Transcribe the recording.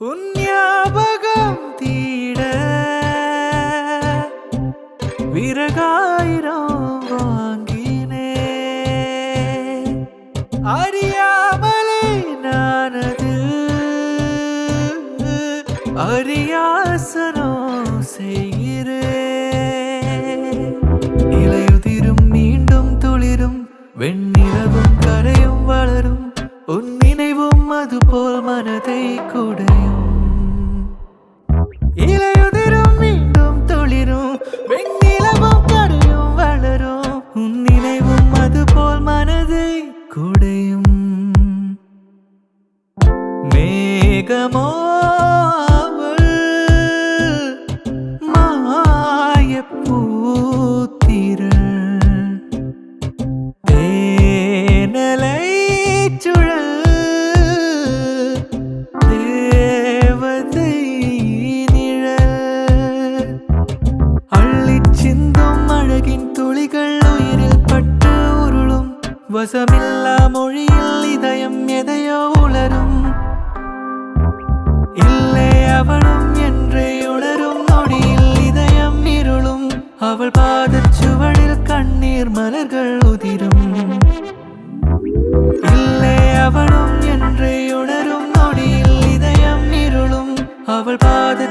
உன் ஞாபகம் தீட விறகாயிரம் வாங்கினே அறியாமலே நானது அரியாசனம் செய்கிறேன். இலையுதிரும் மீண்டும் துளிரும் வெண்ணிலவும் கரையும் வளரும் உன் நினைவும் அதுபோல் மனதை குடையும். இலையுதிரும் மீண்டும் துளிரும் வெண்ணிலவும் கரையும் வளரும் உன் நினைவும் அதுபோல் மனதை குடையும். மேகமோ வசமில்லா மொழியில் இதயம் எதையோ உளரும். இல்லை அவளும் என்றே உணரும் நொடியில் இதயம் இருளும். அவள் பாதச்சுவடில் கண்ணீர் மலர்கள் உதிரும். இல்லை அவளும் என்றே உணரும் நொடியில் இதயம் இருளும். அவள் பாத